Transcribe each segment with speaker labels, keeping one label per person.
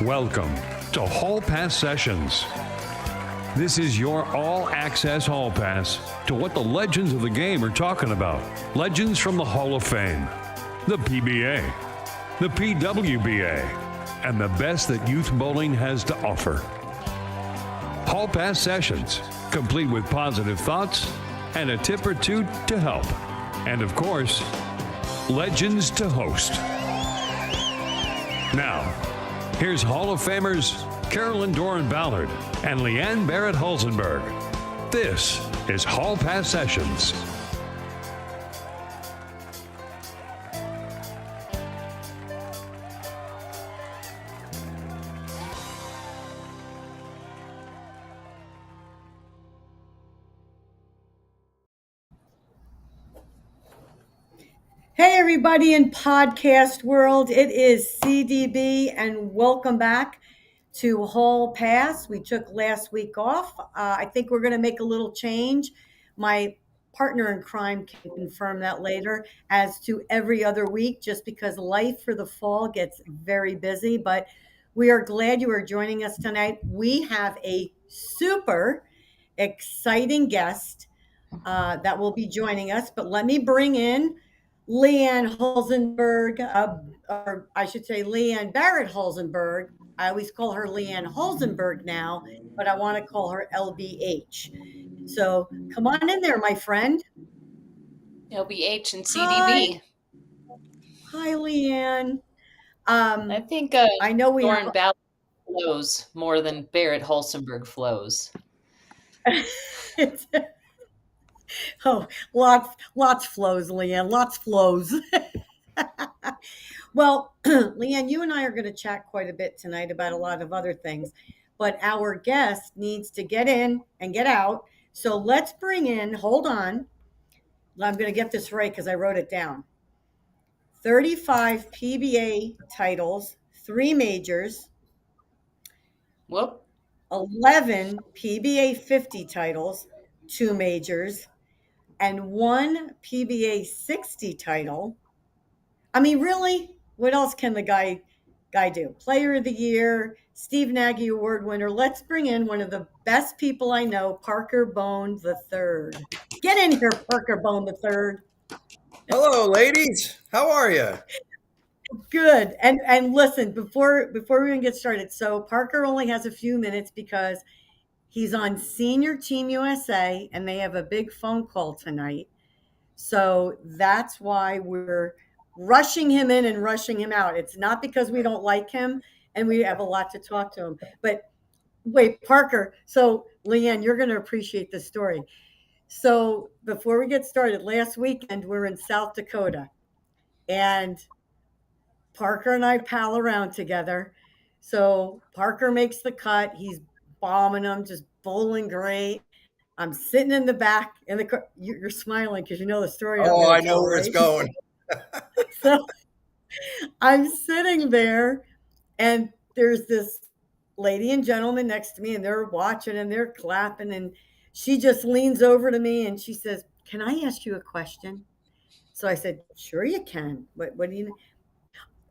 Speaker 1: Welcome to Hall Pass Sessions. This is your all-access Hall Pass to what the legends of the game are talking about. Legends from the Hall of Fame, the PBA, the PWBA, and the best that youth bowling has to offer. Hall Pass Sessions, complete with positive thoughts and a tip or two to help. And of course, legends to host. Now, here's Hall of Famers Carolyn Dorin-Ballard and Leanne Barrette-Hulsenberg. This is Hall Pass Sessions.
Speaker 2: Hey everybody in podcast world, it is CDB and welcome back to Hall Pass. We took last week off. I think we're going to make a little change. My partner in crime can confirm that later as to every other week, just because life for the fall gets very busy. But we are glad you are joining us tonight. We have a super exciting guest that will be joining us. But let me bring in Leanne Hulsenberg, or I should say Leanne Barrette-Hulsenberg. I always call her Leanne Hulsenberg now, but I want to call her LBH. So come on in there, my friend.
Speaker 3: LBH and CDB.
Speaker 2: Hi Leanne.
Speaker 3: I think
Speaker 2: I know we
Speaker 3: Dorin-Ballard flows more than Barrette-Hulsenberg flows.
Speaker 2: Oh, lots flows, Leanne. Lots flows. Well, Leanne, you and I are going to chat quite a bit tonight about a lot of other things, but our guest needs to get in and get out. So let's bring in, hold on. I'm going to get this right because I wrote it down. 35 PBA titles, 3 majors.
Speaker 3: Whoop.
Speaker 2: 11 PBA 50 titles, 2 majors, and 1 PBA 60 title. I mean, really, what else can the guy do? Player of the Year, Steve Nagy Award winner. Let's bring in one of the best people I know, Parker Bohn III. Get in here, Parker Bohn III.
Speaker 4: Hello, ladies. How are you?
Speaker 2: Good. And listen, before we even get started, so Parker only has a few minutes because he's on Senior Team USA and they have a big phone call tonight. So that's why we're rushing him in and rushing him out. It's not because we don't like him and we have a lot to talk to him. But wait, Parker. So Leanne, you're going to appreciate this story. So before we get started, last weekend we're in South Dakota and Parker and I pal around together. So Parker makes the cut. He's bombing them, just bowling great. I'm sitting in the back in the car. You're smiling because you know the story.
Speaker 4: Oh, I know where it's going.
Speaker 2: So I'm sitting there and there's this lady and gentleman next to me and they're watching and they're clapping. And she just leans over to me and she says, "Can I ask you a question?" So I said, "Sure you can. What do you know?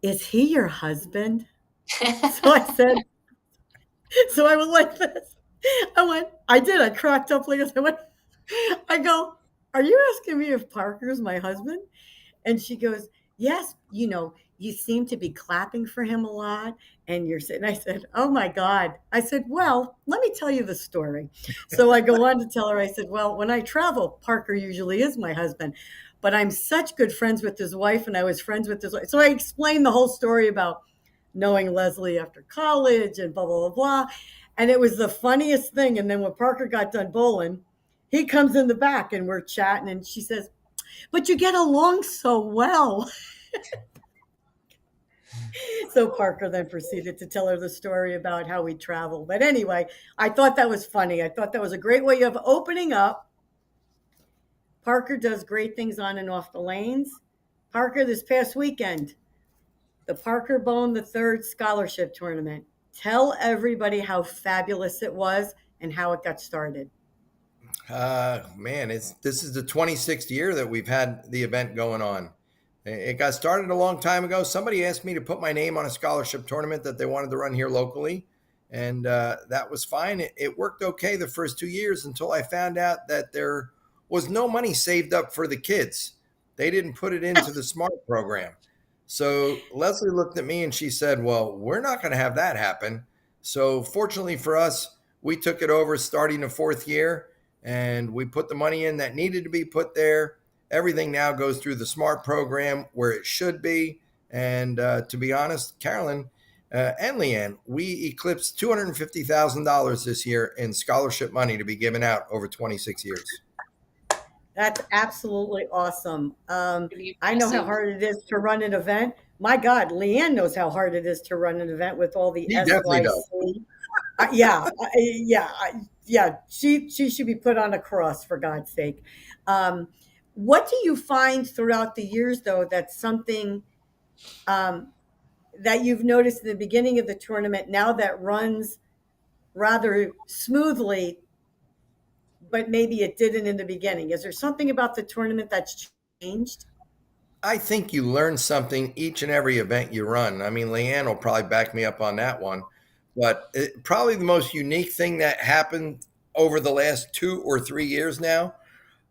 Speaker 2: Is he your husband?" So I said, so I was like this. I cracked up like this. I go, "Are you asking me if Parker's my husband?" And she goes, "Yes, you seem to be clapping for him a lot. And you're sitting." I said, "Oh my God." I said, "Well, let me tell you the story." So I go on to tell her, I said, "Well, when I travel, Parker usually is my husband. But I'm such good friends with his wife, and I was friends with his wife." So I explained the whole story about knowing Leslie after college and blah, blah, blah, blah. And it was the funniest thing. And then when Parker got done bowling, he comes in the back and we're chatting. And she says, "But you get along so well." So Parker then proceeded to tell her the story about how we travel. But anyway, I thought that was funny. I thought that was a great way of opening up. Parker does great things on and off the lanes. Parker, this past weekend, the Parker Bohn III Scholarship Tournament. Tell everybody how fabulous it was and how it got started.
Speaker 4: Man, this is the 26th year that we've had the event going on. It got started a long time ago. Somebody asked me to put my name on a scholarship tournament that they wanted to run here locally. And that was fine. It worked okay the first 2 years until I found out that there was no money saved up for the kids. They didn't put it into the SMART program. So Leslie looked at me and she said, well, we're not going to have that happen. So fortunately for us, we took it over starting the 4th year and we put the money in that needed to be put there. Everything now goes through the SMART program where it should be. And to be honest, Carolyn and Leanne, we eclipsed $250,000 this year in scholarship money to be given out over 26 years.
Speaker 2: That's absolutely awesome.
Speaker 3: Pretty
Speaker 2: I know how
Speaker 3: impressive.
Speaker 2: hard it is to run an event. My God, Leanne knows how hard it is to run an event with all the
Speaker 4: He definitely does.
Speaker 2: SYC. Yeah. She should be put on a cross, for God's sake. What do you find throughout the years, though, that's something that you've noticed in the beginning of the tournament now that runs rather smoothly, but maybe it didn't in the beginning? Is there something about the tournament that's changed?
Speaker 4: I think you learn something each and every event you run. I mean, Leanne will probably back me up on that one. But probably the most unique thing that happened over the last 2 or 3 years now,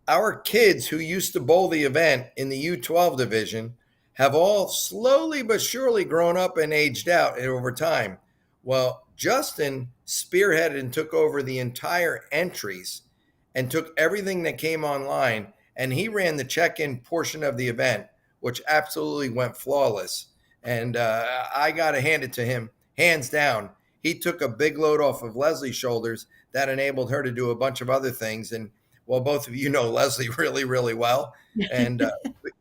Speaker 4: our kids who used to bowl the event in the U12 division have all slowly but surely grown up and aged out over time. Well, Justin spearheaded and took over the entire entries and took everything that came online, and he ran the check-in portion of the event, which absolutely went flawless. And I got to hand it to him, hands down. He took a big load off of Leslie's shoulders that enabled her to do a bunch of other things. And well, both of you know Leslie really, really well. And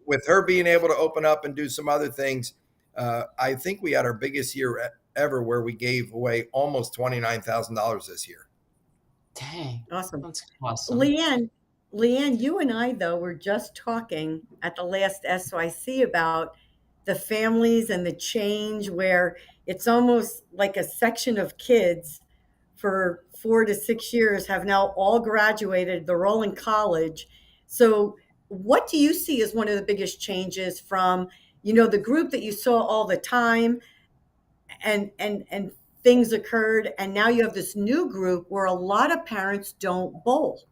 Speaker 4: with her being able to open up and do some other things, I think we had our biggest year ever where we gave away almost $29,000 this year.
Speaker 3: Dang.
Speaker 2: Awesome.
Speaker 3: That's awesome.
Speaker 2: Leanne, you and I, though, were just talking at the last SYC about the families and the change where it's almost like a section of kids for 4 to 6 years have now all graduated. They're all in college. So what do you see as one of the biggest changes from, the group that you saw all the time and things occurred, and now you have this new group where a lot of parents don't bowl?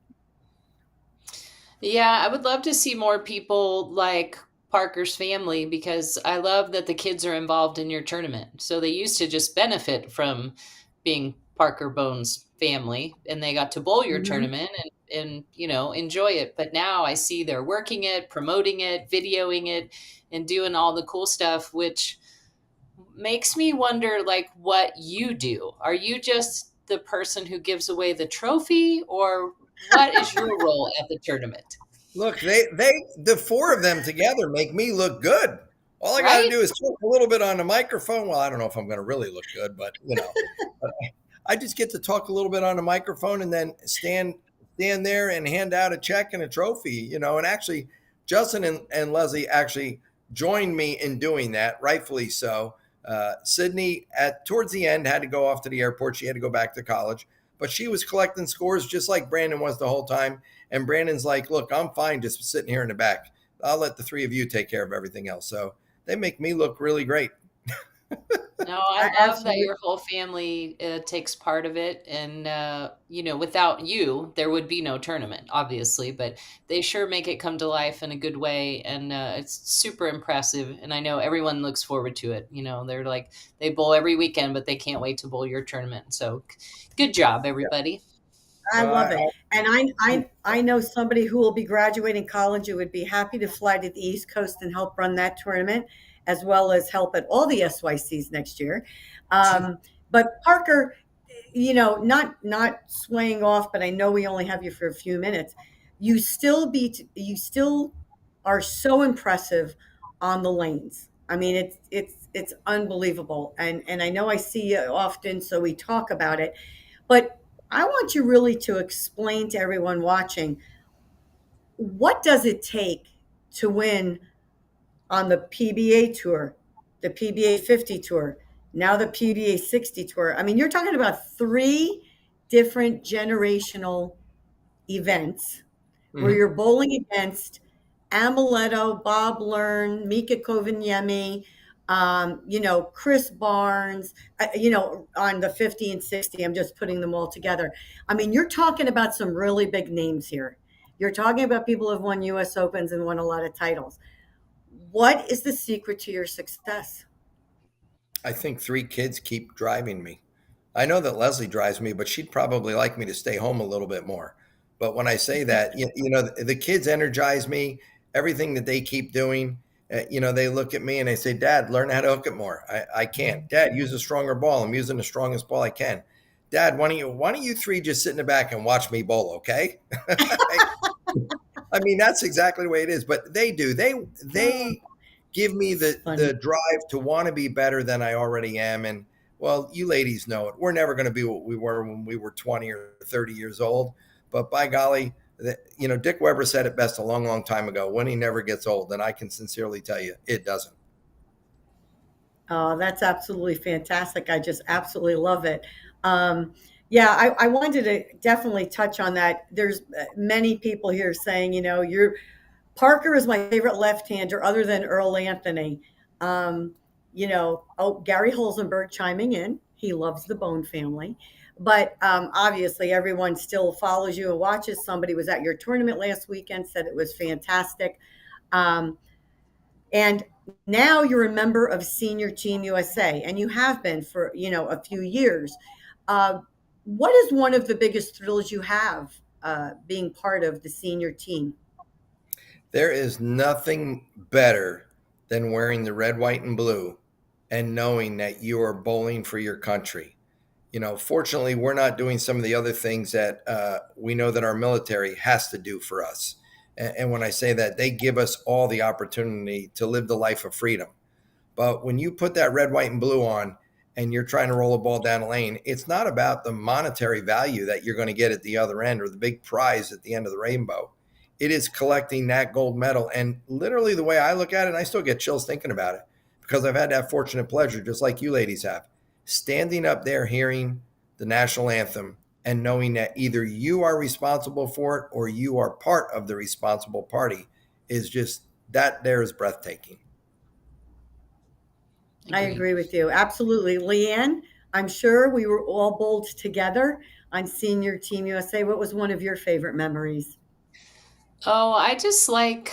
Speaker 3: Yeah, I would love to see more people like Parker's family because I love that the kids are involved in your tournament. So they used to just benefit from being Parker Bohn's family and they got to bowl your tournament and enjoy it. But now I see they're working it, promoting it, videoing it, and doing all the cool stuff, which makes me wonder like what you do. Are you just the person who gives away the trophy or what is your role at the tournament?
Speaker 4: Look, the 4 of them together make me look good. All I got to
Speaker 3: Right?
Speaker 4: do is talk a little bit on the microphone. Well, I don't know if I'm going to really look good, but I just get to talk a little bit on the microphone and then stand there and hand out a check and a trophy, and actually Justin and Leslie actually joined me in doing that, rightfully so. Sydney towards the end had to go off to the airport. She had to go back to college, but she was collecting scores just like Brandon was the whole time. And Brandon's like, look, I'm fine just sitting here in the back. I'll let the 3 of you take care of everything else. So they make me look really great.
Speaker 3: No, I love that your whole family takes part of it. And, without you, there would be no tournament, obviously, but they sure make it come to life in a good way. And it's super impressive. And I know everyone looks forward to it. They're like, they bowl every weekend, but they can't wait to bowl your tournament. So good job, everybody.
Speaker 2: I love it. And I know somebody who will be graduating college who would be happy to fly to the East Coast and help run that tournament, as well as help at all the SYCs next year. But Parker, not swaying off, but I know we only have you for a few minutes. You still are so impressive on the lanes. I mean, it's unbelievable. And I know I see you often, so we talk about it. But I want you really to explain to everyone watching, what does it take to win on the PBA Tour, the PBA 50 Tour, now the PBA 60 Tour? I mean, you're talking about 3 different generational events where you're bowling against Amaletto, Bob Learn, Mika Kovanyemi, Chris Barnes, on the 50 and 60. I'm just putting them all together. I mean, you're talking about some really big names here. You're talking about people who have won U.S. Opens and won a lot of titles. What is the secret to your success?
Speaker 4: I think 3 kids keep driving me. I know that Leslie drives me, but she'd probably like me to stay home a little bit more. But when I say that, the kids energize me. Everything that they keep doing, they look at me and they say, "Dad, learn how to hook it more." I can't. "Dad, use a stronger ball. I'm using the strongest ball I can." "Dad, why don't you 3 just sit in the back and watch me bowl, okay?" I mean, that's exactly the way it is. But they do. They give me the drive to want to be better than I already am. And well, you ladies know it. We're never going to be what we were when we were 20 or 30 years old. But by golly, Dick Weber said it best a long, long time ago: winning never gets old. And I can sincerely tell you, it doesn't.
Speaker 2: Oh, that's absolutely fantastic. I just absolutely love it. I wanted to definitely touch on that. There's many people here saying, Parker is my favorite left-hander other than Earl Anthony. Gary Hulsenberg chiming in. He loves the Bone family. But obviously, everyone still follows you and watches. Somebody was at your tournament last weekend, said it was fantastic. And now you're a member of Senior Team USA, and you have been for, a few years. What is one of the biggest thrills you have being part of the senior team?
Speaker 4: There is nothing better than wearing the red, white, and blue and knowing that you are bowling for your country. Fortunately, we're not doing some of the other things that we know that our military has to do for us. And when I say that, they give us all the opportunity to live the life of freedom. But when you put that red, white, and blue on and you're trying to roll a ball down a lane, it's not about the monetary value that you're going to get at the other end or the big prize at the end of the rainbow. It is collecting that gold medal. And literally the way I look at it, and I still get chills thinking about it, because I've had that fortunate pleasure, just like you ladies have, standing up there hearing the national anthem and knowing that either you are responsible for it or you are part of the responsible party is just, that there is breathtaking.
Speaker 2: I agree with you. Absolutely. Leanne, I'm sure we were all bowled together on Senior Team USA. What was one of your favorite memories?
Speaker 3: Oh, I just like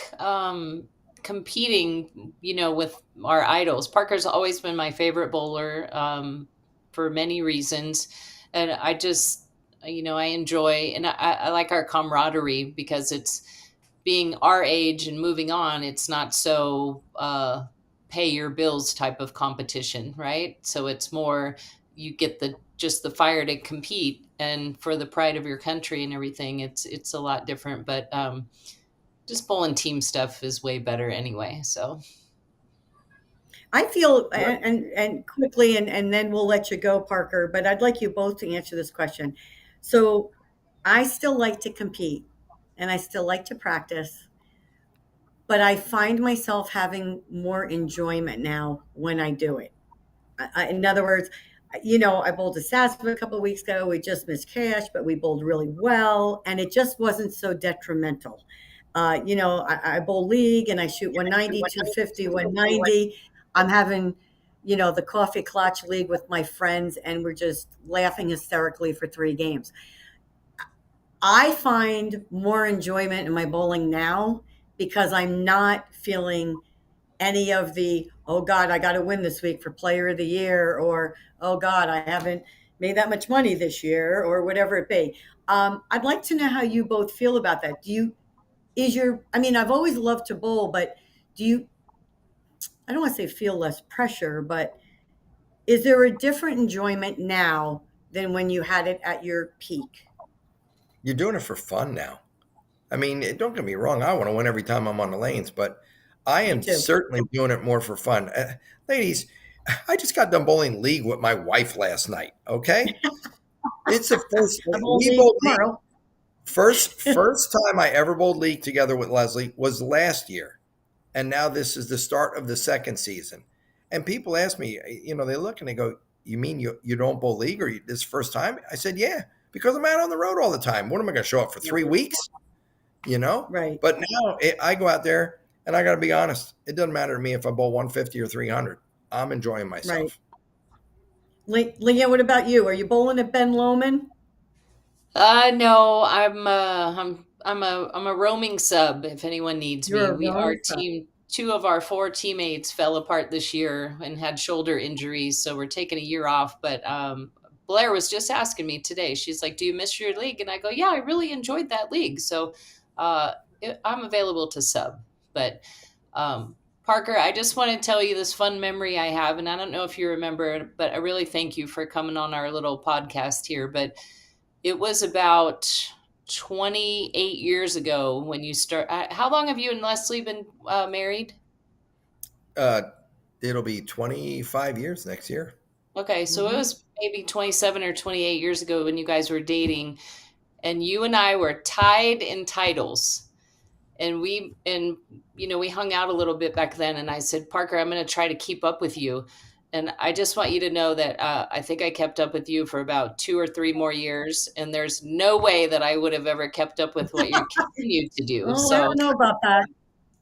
Speaker 3: competing, with our idols. Parker's always been my favorite bowler for many reasons. And I just, I enjoy, and I like our camaraderie because it's being our age and moving on. It's not so pay your bills type of competition, right? So it's more, you get just the fire to compete and for the pride of your country and everything. It's a lot different, but just bowling team stuff is way better anyway. So
Speaker 2: I feel, and quickly, and then we'll let you go, Parker, but I'd like you both to answer this question. So I still like to compete and I still like to practice, but I find myself having more enjoyment now when I do it. In other words, I bowled a SATS a couple of weeks ago. We just missed cash, but we bowled really well, and it just wasn't so detrimental. I bowl league and I shoot 190, 250, 190. I'm having, the coffee clutch league with my friends, and we're just laughing hysterically for 3 games. I find more enjoyment in my bowling now because I'm not feeling any of the, oh God, I got to win this week for player of the year, or, oh God, I haven't made that much money this year, or whatever it be. I'd like to know how you both feel about that. I've always loved to bowl, but I don't want to say feel less pressure, but is there a different enjoyment now than when you had it at your peak?
Speaker 4: You're doing it for fun now. I mean, don't get me wrong. I want to win every time I'm on the lanes, but I am certainly doing it more for fun. Ladies, I just got done bowling league with my wife last night. Okay. It's the first we bowled league. First time I ever bowled league together with Leslie was last year. And now this is the start of the second season. And people ask me, they look and they go, "You mean you don't bowl league, or this first time?" I said, "Yeah, because I'm out on the road all the time. What am I going to show up for 3 weeks?"
Speaker 2: Right.
Speaker 4: But now I go out there and I got to be honest. It doesn't matter to me if I bowl 150 or 300. I'm enjoying
Speaker 2: Right.
Speaker 4: myself.
Speaker 2: Leanne, what about you? Are you bowling at Ben Lomond?
Speaker 3: No, I'm a roaming sub if anyone needs me.
Speaker 2: You're a
Speaker 3: Our
Speaker 2: roaming sub.
Speaker 3: team, two of our four teammates fell apart this year and had shoulder injuries, so we're taking a year off. But Blair was just asking me today. She's like, "Do you miss your league?" And I go, "Yeah, I really enjoyed that league." So I'm available to sub. But Parker, I just want to tell you this fun memory I have, and I don't know if you remember, but I really thank you for coming on our little podcast here. But it was about 28 years ago when you start. How long have you and Leslie been married?
Speaker 4: It'll be 25 years next year.
Speaker 3: Okay, so it was maybe 27 or 28 years ago when you guys were dating, and you and I were tied in titles. And we hung out a little bit back then, and I said, Parker, I'm going to try to keep up with you. And I just want you to know that I think I kept up with you for about 2 or 3 more years, and there's no way that I would have ever kept up with what you continue to do.
Speaker 2: Oh, I
Speaker 3: So
Speaker 2: don't know about that.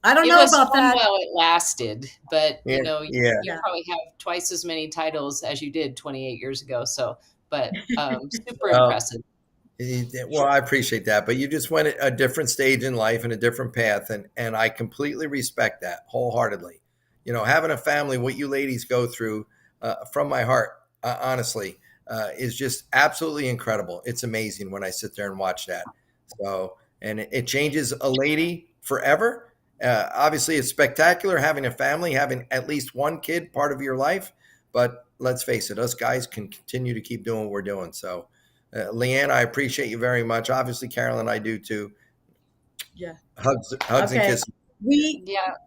Speaker 2: I don't
Speaker 3: it
Speaker 2: know
Speaker 3: was
Speaker 2: about
Speaker 3: fun
Speaker 2: that.
Speaker 3: while it lasted, but
Speaker 4: Yeah.
Speaker 3: you probably have twice as many titles as you did 28 years ago. So, but super impressive.
Speaker 4: Well, I appreciate that, but you just went a different stage in life and a different path, and I completely respect that wholeheartedly. Having a family, what you ladies go through, from my heart, honestly, is just absolutely incredible. It's amazing when I sit there and watch that. So, and it changes a lady forever. Obviously, it's spectacular having a family, having at least one kid part of your life. But let's face it, us guys can continue to keep doing what we're doing. So. Leanne, I appreciate you very much. Obviously, Carolyn, I do too.
Speaker 2: Yeah.
Speaker 4: Hugs and
Speaker 2: Okay.
Speaker 4: kisses.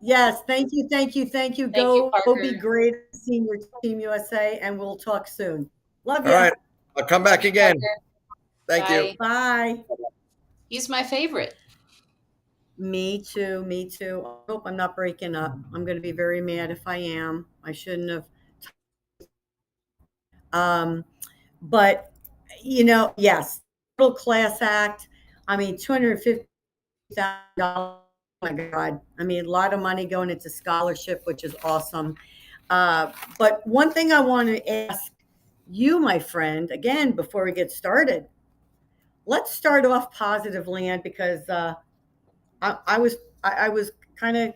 Speaker 2: Yes. Thank you.
Speaker 3: Thank you,
Speaker 2: Go
Speaker 3: Parker.
Speaker 2: be great, Senior Team USA, and we'll talk soon. Love you.
Speaker 4: All right. I'll come back again.
Speaker 3: Parker.
Speaker 4: Thank you.
Speaker 2: Bye.
Speaker 3: He's my favorite.
Speaker 2: Me too. I hope I'm not breaking up. I'm going to be very mad if I am. I shouldn't have. But yes, total class act. I mean, $250,000. Oh my God. I mean, a lot of money going into scholarship, which is awesome. But one thing I want to ask you, my friend, again, before we get started, let's start off positive, Leanne, because I was kind of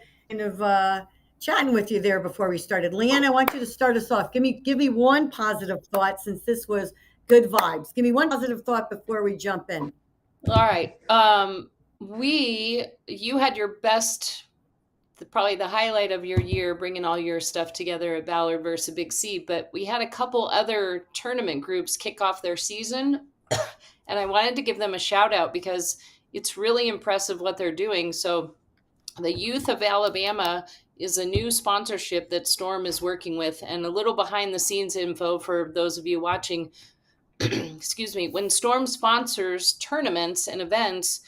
Speaker 2: chatting with you there before we started. Leanne, I want you to start us off. Give me one positive thought, since this was good vibes. Give me one positive thought before we jump in.
Speaker 3: All right. You had your best, probably the highlight of your year, bringing all your stuff together at Ballard versus Big C, but we had a couple other tournament groups kick off their season. And I wanted to give them a shout out because it's really impressive what they're doing. So the Youth of Alabama is a new sponsorship that Storm is working with, and a little behind the scenes info for those of you watching. Excuse me. When Storm sponsors tournaments and events,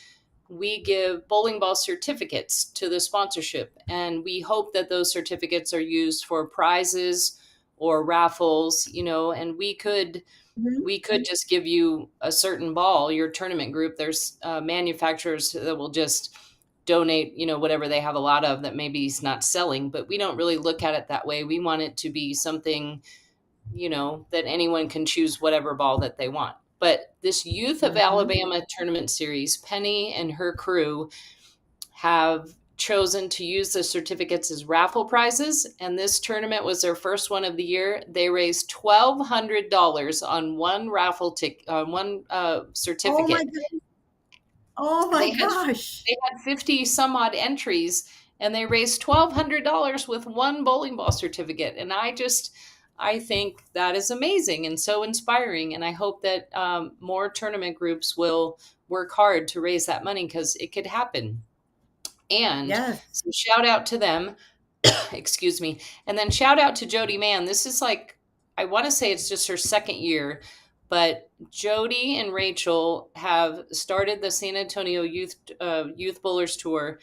Speaker 3: we give bowling ball certificates to the sponsorship, and we hope that those certificates are used for prizes or raffles, and we could just give you a certain ball, your tournament group. There's manufacturers that will just donate, whatever they have a lot of that maybe is not selling, but we don't really look at it that way. We want it to be something, that anyone can choose whatever ball that they want. But this Youth of Alabama tournament series, Penny and her crew have chosen to use the certificates as raffle prizes. And this tournament was their first one of the year. They raised $1,200 on one raffle ticket, one certificate.
Speaker 2: Oh my gosh.
Speaker 3: They had 50 some odd entries, and they raised $1,200 with one bowling ball certificate. And I think that is amazing and so inspiring. And I hope that more tournament groups will work hard to raise that money, because it could happen. And so shout out to them. Excuse me. And then shout out to Jody Mann. This is I want to say it's just her second year, but Jody and Rachel have started the San Antonio Youth Bowlers Tour.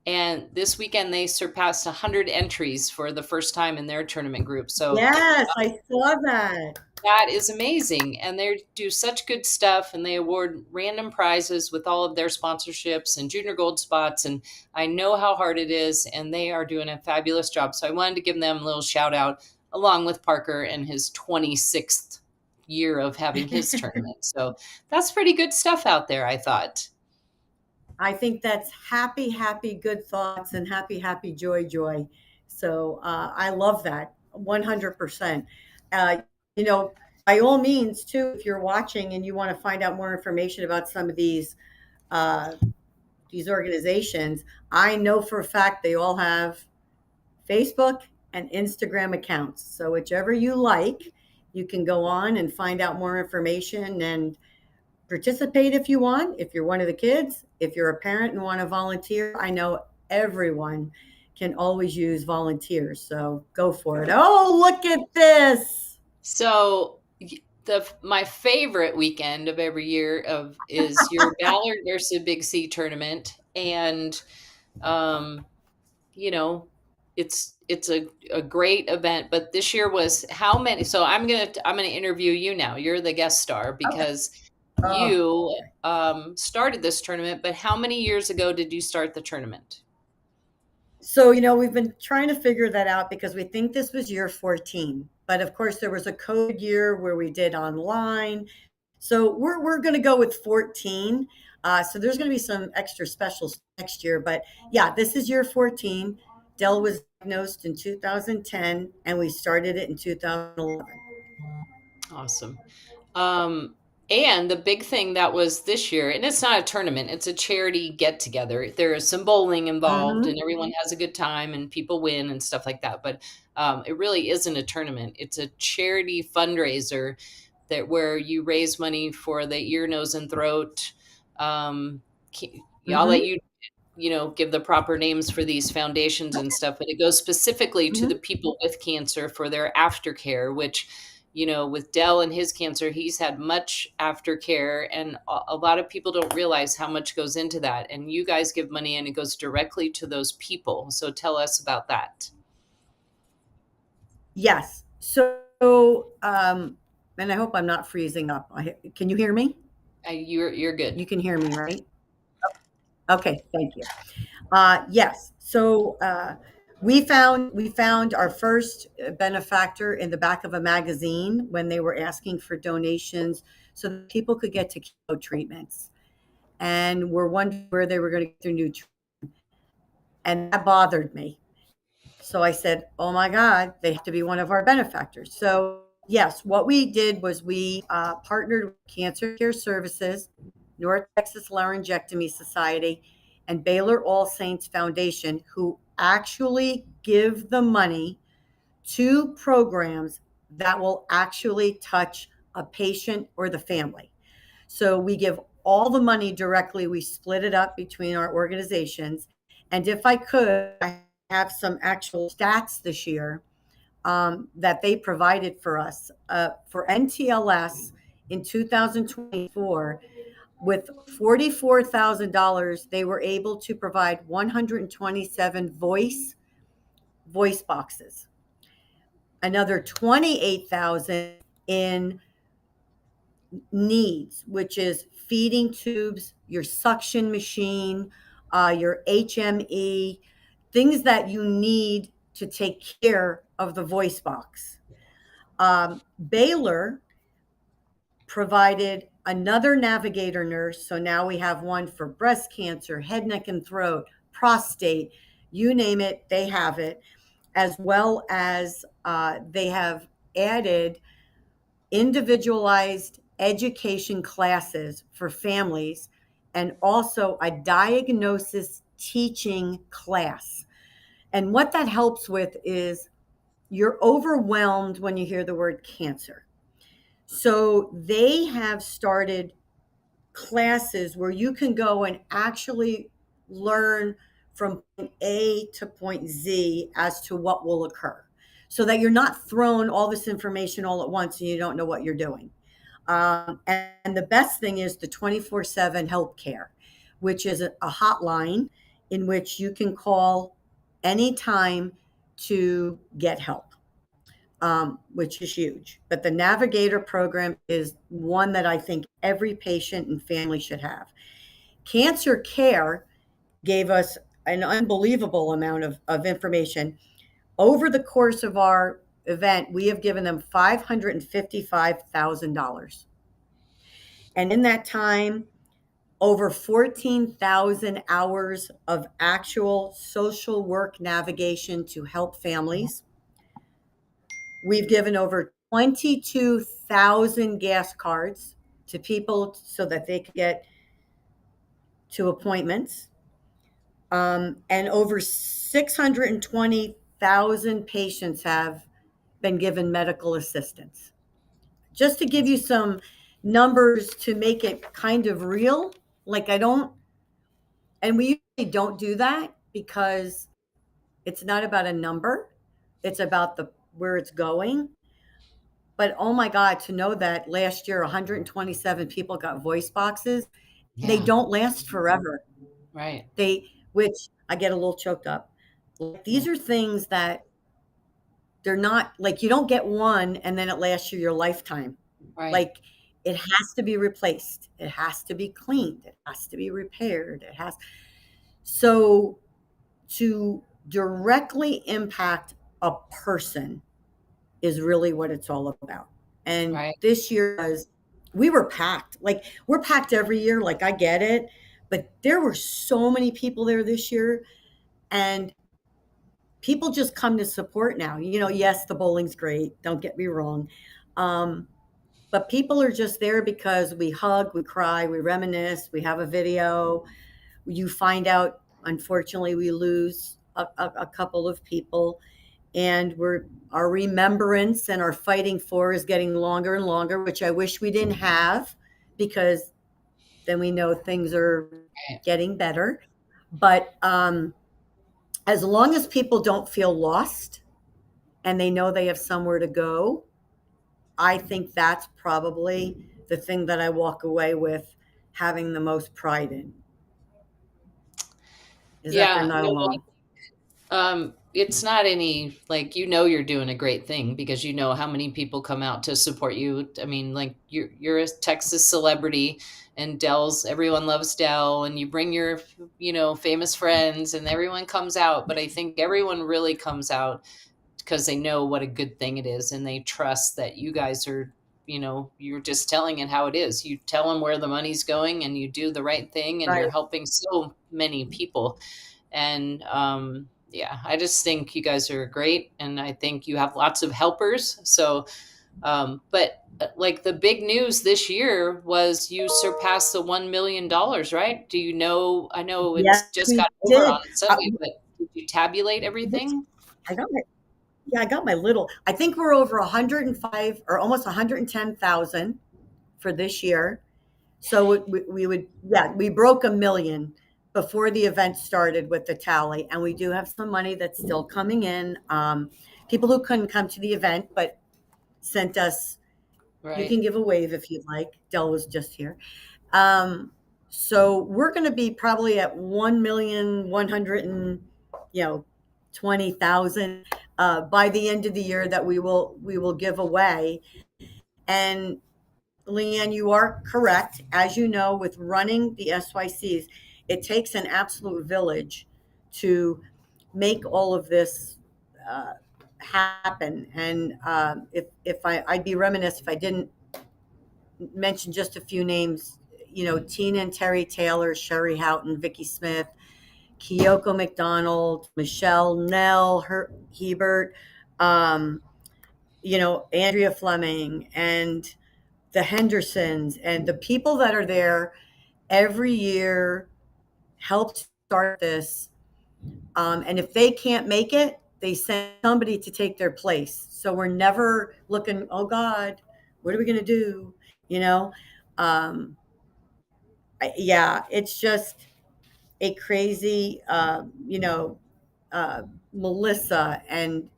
Speaker 3: And this weekend they surpassed 100 entries for the first time in their tournament group. So
Speaker 2: Yes, I saw that.
Speaker 3: that is amazing. And they do such good stuff, and they award random prizes with all of their sponsorships and junior gold spots. And I know how hard it is, and they are doing a fabulous job. So I wanted to give them a little shout out along with Parker and his 26th year of having his tournament. So that's pretty good stuff out there, I thought.
Speaker 2: I think that's happy, happy, good thoughts and happy, happy, joy, joy. So I love that 100%. Uh, you know, by all means, too, if you're watching and you want to find out more information about some of uh, these organizations, I know for a fact they all have Facebook and Instagram accounts. So whichever you like, you can go on and find out more information and participate if you want. If you're one of the kids, if you're a parent and want to volunteer, I know everyone can always use volunteers. So go for it. Oh, look at this.
Speaker 3: So my favorite weekend of every year is your Ballard versus Big C tournament. And you know, it's a great event, but this year was how many? So I'm gonna interview you now. You're the guest star because you started this tournament, but how many years ago did you start the tournament?
Speaker 2: So, we've been trying to figure that out because we think this was year 14. But of course, there was a COVID year where we did online. So we're going to go with 14. So there's going to be some extra specials next year. But yeah, this is year 14. Dell was diagnosed in 2010, and we started it in 2011.
Speaker 3: Awesome. And the big thing that was this year, and it's not a tournament, it's a charity get together. There is some bowling involved, and everyone has a good time, and people win and stuff like that. But it really isn't a tournament. It's a charity fundraiser where you raise money for the ear, nose, and throat. I'll let you give the proper names for these foundations and stuff, but it goes specifically to the people with cancer for their aftercare, which, with Dell and his cancer, he's had much aftercare, and a lot of people don't realize how much goes into that. And you guys give money and it goes directly to those people. So tell us about that.
Speaker 2: Yes. So, and I hope I'm not freezing up. Can you hear me?
Speaker 3: You're good.
Speaker 2: You can hear me, right? Okay, thank you. Yes. So we found our first benefactor in the back of a magazine when they were asking for donations so that people could get to chemo treatments, and we're wondering where they were going to get their new treatment, and that bothered me. So I said, "Oh my God, they have to be one of our benefactors." So yes, what we did was we partnered with Cancer Care Services, North Texas Laryngectomy Society, and Baylor All Saints Foundation, who actually give the money to programs that will actually touch a patient or the family. So we give all the money directly. We split it up between our organizations. And if I could, I have some actual stats this year that they provided for us. For NTLS in 2024, with $44,000, they were able to provide 127 voice boxes, another 28,000 in needs, which is feeding tubes, your suction machine, your HME, things that you need to take care of the voice box. Baylor provided another navigator nurse. So now we have one for breast cancer, head, neck, and throat, prostate, you name it, they have it, as well as they have added individualized education classes for families and also a diagnosis teaching class. And what that helps with is you're overwhelmed when you hear the word cancer. So they have started classes where you can go and actually learn from point A to point Z as to what will occur, so that you're not thrown all this information all at once and you don't know what you're doing. And the best thing is the 24/7 help care, which is a hotline in which you can call anytime to get help, which is huge. But the Navigator program is one that I think every patient and family should have. Cancer Care gave us an unbelievable amount of information. Over the course of our event, we have given them $555,000. And in that time, over 14,000 hours of actual social work navigation to help families. We've given over 22,000 gas cards to people so that they can get to appointments. And over 620,000 patients have been given medical assistance. Just to give you some numbers to make it kind of real, like and we usually don't do that because it's not about a number, it's about where it's going. But oh my God, to know that last year 127 people got voice boxes, they don't last forever.
Speaker 3: Right.
Speaker 2: Which I get a little choked up. These are things that they're not like, you don't get one and then it lasts you your lifetime.
Speaker 3: Right.
Speaker 2: Like it has to be replaced. It has to be cleaned. It has to be repaired. So to directly impact a person is really what it's all about. And this year we were packed. Like we're packed every year. Like I get it, but there were so many people there this year, and people just come to support now. Yes, the bowling's great. Don't get me wrong. But people are just there because we hug, we cry, we reminisce, we have a video. You find out, unfortunately, we lose a couple of people, and our remembrance and our fighting for is getting longer and longer, which I wish we didn't have, because then we know things are getting better. But as long as people don't feel lost and they know they have somewhere to go, I think that's probably the thing that I walk away with having the most pride in. Is that they're not alone.
Speaker 3: It's not any, like, you're doing a great thing because you know how many people come out to support you. I mean, like you're a Texas celebrity, and everyone loves Dell, and you bring your, famous friends, and everyone comes out. But I think everyone really comes out because they know what a good thing it is, and they trust that you guys are, you're just telling it how it is. You tell them where the money's going, and you do the right thing, and you're helping so many people. And I just think you guys are great, and I think you have lots of helpers. So, but like the big news this year was you surpassed the $1 million, right? Do you know? I know it's just got over on Sunday, but did you tabulate everything?
Speaker 2: I got my little. I think we're over 105 or almost 110,000 for this year. So we broke $1 million before the event started with the tally, and we do have some money that's still coming in. People who couldn't come to the event but sent us. You can give a wave if you'd like. Dell was just here. So we're going to be probably at 1,120,000 by the end of the year that we will give away. And Leanne, you are correct. As you know, with running the SYCs, it takes an absolute village to make all of this happen. And I'd be remiss if I didn't mention just a few names. Tina and Terry Taylor, Sherry Houghton, Vicki Smith, Kyoko McDonald, Michelle Nell, Hebert, Andrea Fleming, and the Hendersons, and the people that are there every year helped start this. And if they can't make it, they send somebody to take their place. So we're never looking, oh God, what are we going to do? It's just a crazy, Melissa and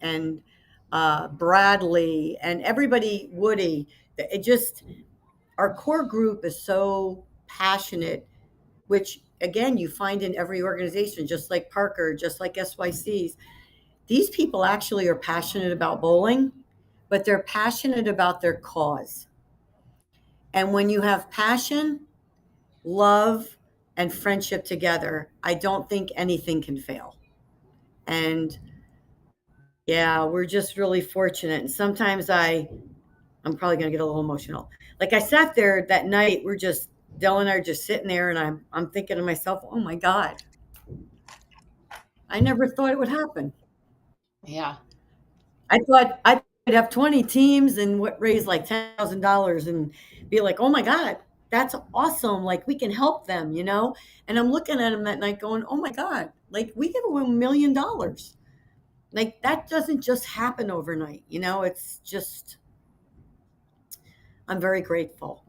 Speaker 2: Bradley and everybody, Woody. Our core group is so passionate, which again, you find in every organization, just like Parker, just like SYCs, these people actually are passionate about bowling, but they're passionate about their cause. And when you have passion, love, and friendship together, I don't think anything can fail. And yeah, we're just really fortunate. And sometimes I'm probably going to get a little emotional. Like I sat there that night, Dell and I are just sitting there, and I'm thinking to myself, oh my God, I never thought it would happen.
Speaker 3: Yeah.
Speaker 2: I thought I'd have 20 teams and raise like $10,000 and be like, oh my God, that's awesome. Like we can help them, you know? And I'm looking at them that night going, oh my God, like we give away $1 million. Like that doesn't just happen overnight, you know? It's just, I'm very grateful.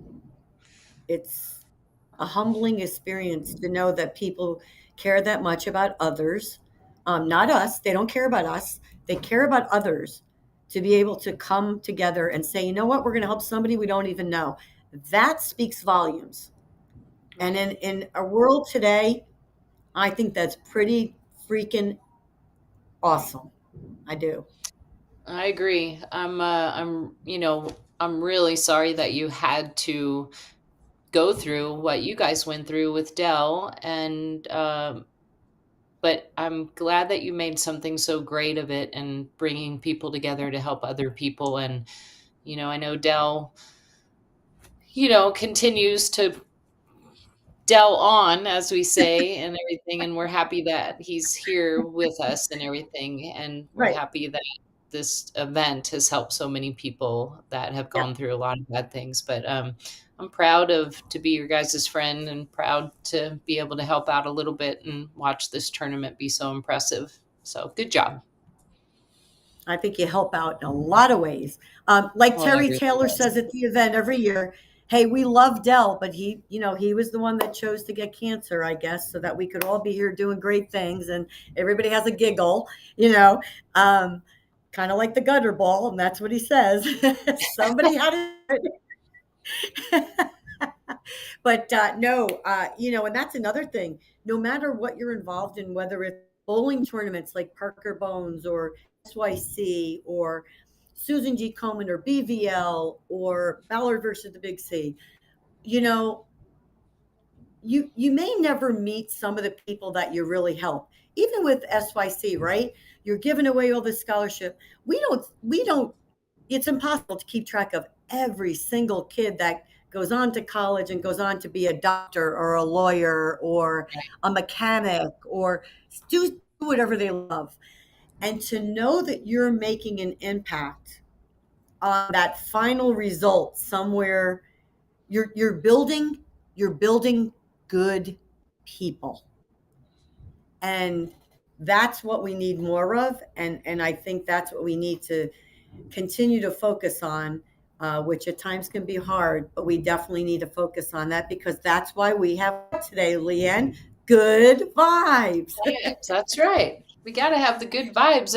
Speaker 2: It's a humbling experience to know that people care that much about others. Not us. They don't care about us. They care about others, to be able to come together and say, you know what, we're going to help somebody we don't even know. That speaks volumes. And in a world today, I think that's pretty freaking awesome. I do.
Speaker 3: I agree. I'm really sorry that you had to go through what you guys went through with Dell, and but I'm glad that you made something so great of it and bringing people together to help other people. And I know Dell, continues to Dell on, as we say, and everything. And we're happy that he's here with us and everything. And we're
Speaker 2: Right.
Speaker 3: happy that this event has helped so many people that have
Speaker 2: Yeah.
Speaker 3: gone through a lot of bad things. But I'm proud to be your guys' friend, and proud to be able to help out a little bit and watch this tournament be so impressive. So good job.
Speaker 2: I think you help out in a lot of ways. Like
Speaker 3: Oh, I
Speaker 2: Terry
Speaker 3: really
Speaker 2: Taylor
Speaker 3: was.
Speaker 2: says at the event every year, hey, we love Dell, but he was the one that chose to get cancer, I guess, so that we could all be here doing great things and everybody has a giggle, kind of like the gutter ball. And that's what he says. Somebody had it. But no, and that's another thing. No matter what you're involved in, whether it's bowling tournaments like Parker Bones or SYC or Susan G. Komen or BVL or Ballard versus the Big C, you know, you may never meet some of the people that you really help. Even with SYC, right? You're giving away all this scholarship. We don't it's impossible to keep track of every single kid that goes on to college and goes on to be a doctor or a lawyer or a mechanic or do whatever they love. And to know that you're making an impact on that final result somewhere, you're building good people. And that's what we need more of. And I think that's what we need to continue to focus on, which at times can be hard, but we definitely need to focus on that, because that's why we have today, Leanne, good vibes.
Speaker 3: That's right. We got to have the good vibes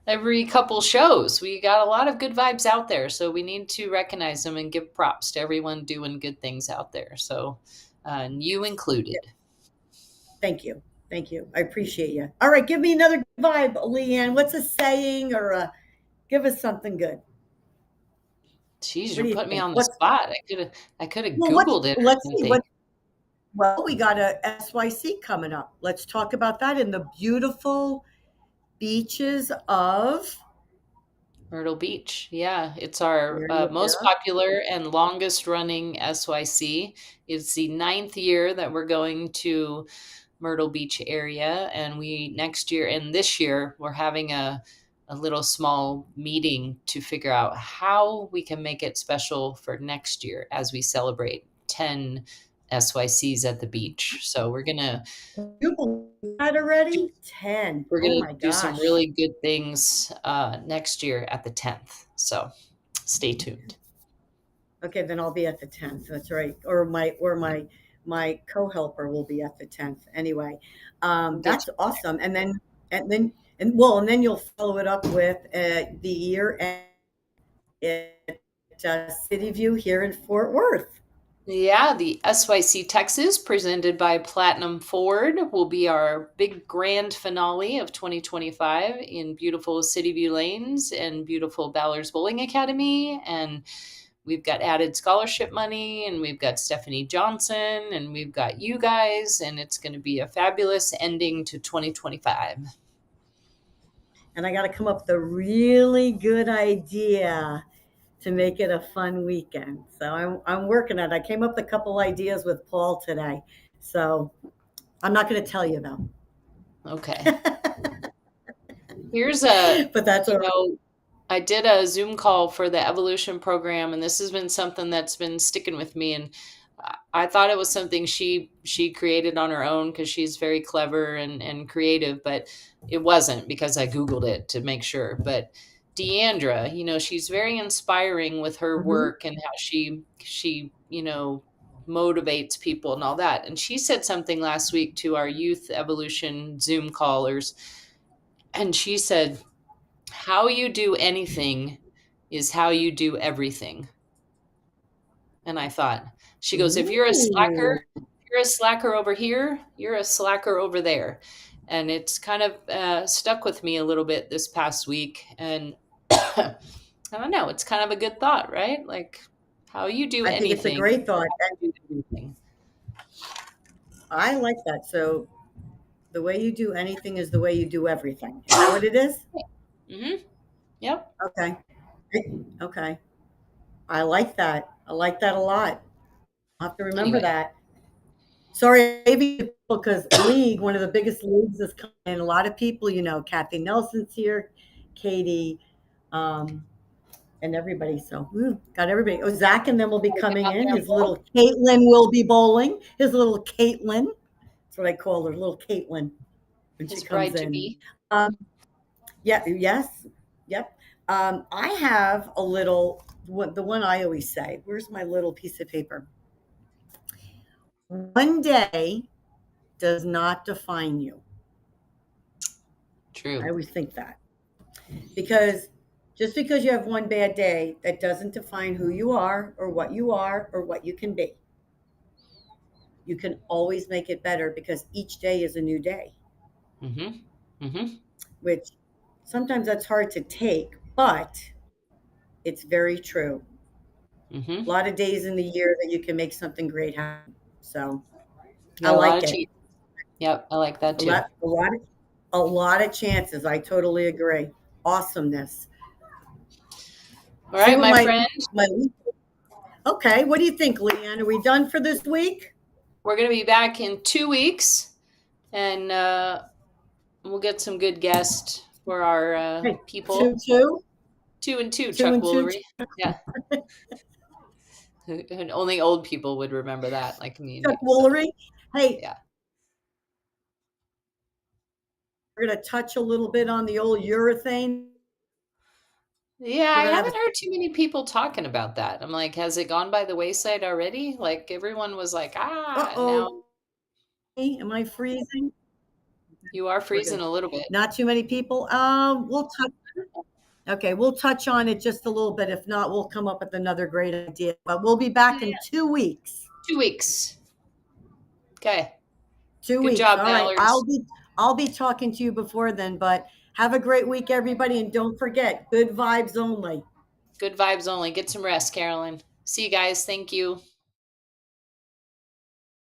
Speaker 3: every couple shows. We got a lot of good vibes out there, so we need to recognize them and give props to everyone doing good things out there. So, and you included.
Speaker 2: Thank you. Thank you. I appreciate you. All right, give me another good vibe, Leanne. What's a saying, or give us something good?
Speaker 3: Jeez,
Speaker 2: What
Speaker 3: you're
Speaker 2: do you
Speaker 3: putting me
Speaker 2: think?
Speaker 3: on the spot. I could have
Speaker 2: Well,
Speaker 3: Googled it or
Speaker 2: let's see
Speaker 3: something.
Speaker 2: well, we got a SYC coming up. Let's talk about that in the beautiful beaches of
Speaker 3: Myrtle Beach. Yeah, it's our
Speaker 2: there you
Speaker 3: most
Speaker 2: go.
Speaker 3: popular and longest running SYC. It's the 9th year that we're going to Myrtle Beach area, and we next year and this year we're having a little small meeting to figure out how we can make it special for next year as we celebrate 10 SYCs at the beach. So
Speaker 2: You believe that already? 10.
Speaker 3: we're
Speaker 2: Oh
Speaker 3: gonna
Speaker 2: my
Speaker 3: do some
Speaker 2: gosh.
Speaker 3: really good things next year at the 10th. So stay tuned.
Speaker 2: Okay, then I'll be at the 10th. That's right. Or my co-helper will be at the 10th. Anyway,
Speaker 3: Get
Speaker 2: that's awesome. And then you'll follow it up with the year at City View here in Fort Worth.
Speaker 3: Yeah, the SYC Texas, presented by Platinum Ford, will be our big grand finale of 2025 in beautiful City View Lanes and beautiful Ballard's Bowling Academy. And we've got added scholarship money, and we've got Stephanie Johnson, and we've got you guys, and it's going to be a fabulous ending to 2025.
Speaker 2: And I got to come up with a really good idea to make it a fun weekend. So I'm working on it. I came up with a couple ideas with Paul today. So I'm not going to tell you though.
Speaker 3: Okay. Here's a,
Speaker 2: But that's all right.
Speaker 3: I did a Zoom call for the evolution program, and this has been something that's been sticking with me. And I thought it was something she created on her own because she's very clever and creative, but it wasn't, because I Googled it to make sure. But Deandra, she's very inspiring with her work and how she motivates people and all that. And she said something last week to our youth evolution Zoom callers, and she said, how you do anything is how you do everything. And I thought, she goes, if you're a slacker over here, you're a slacker over there. And it's kind of stuck with me a little bit this past week. And I don't know, it's kind of a good thought, right? Like, how you do
Speaker 2: I
Speaker 3: anything.
Speaker 2: think it's a great thought.
Speaker 3: You do anything.
Speaker 2: I like that. So the way you do anything is the way you do everything. Is that what it is?
Speaker 3: Mm-hmm. Yep.
Speaker 2: Okay. Okay. I like that. I like that a lot. I'll have to remember
Speaker 3: Anyway.
Speaker 2: that. Sorry, maybe because league, one of the biggest leagues is coming in. A lot of people, Kathy Nelson's here, Katie, and everybody. So got everybody. Oh, Zach and them will be coming in. His little Caitlin will be bowling. His little Caitlin. That's what I call her, little Caitlin. When
Speaker 3: His
Speaker 2: she comes
Speaker 3: bride
Speaker 2: in.
Speaker 3: to be.
Speaker 2: Yeah. Yes. Yep. I have a little. The one I always say. Where's my little piece of paper? One day does not define you.
Speaker 3: True.
Speaker 2: I always think that. Because just because you have one bad day, that doesn't define who you are or what you can be. You can always make it better because each day is a new day.
Speaker 3: Mm-hmm. Mm-hmm.
Speaker 2: Which sometimes that's hard to take, but it's very true.
Speaker 3: Mm-hmm.
Speaker 2: A lot of days in the year that you can make something great happen. So I
Speaker 3: A lot
Speaker 2: like
Speaker 3: of
Speaker 2: it.
Speaker 3: cheese. Yep, I like that too.
Speaker 2: A lot of chances. I totally agree. Awesomeness.
Speaker 3: All right, my friend.
Speaker 2: Okay, what do you think, Leanne? Are we done for this week?
Speaker 3: We're going to be back in 2 weeks, and we'll get some good guests for our people. 2 and 2, Chuck Woolery. Yeah. And only old people would remember that, like me.
Speaker 2: Chuck Woolery. Hey.
Speaker 3: Yeah.
Speaker 2: We're going to touch a little bit on the old urethane.
Speaker 3: Yeah, I haven't heard too many people talking about that. I'm like, has it gone by the wayside already? Like, everyone was like, now.
Speaker 2: Am I freezing?
Speaker 3: You are freezing a little bit.
Speaker 2: Not too many people. We'll touch on it just a little bit. If not, we'll come up with another great idea. But we'll be back in 2 weeks.
Speaker 3: 2 weeks. Okay.
Speaker 2: 2 weeks.
Speaker 3: Good job,
Speaker 2: all right. I'll be talking to you before then, but have a great week, everybody. And don't forget, good vibes only.
Speaker 3: Good vibes only. Get some rest, Carolyn. See you guys. Thank you.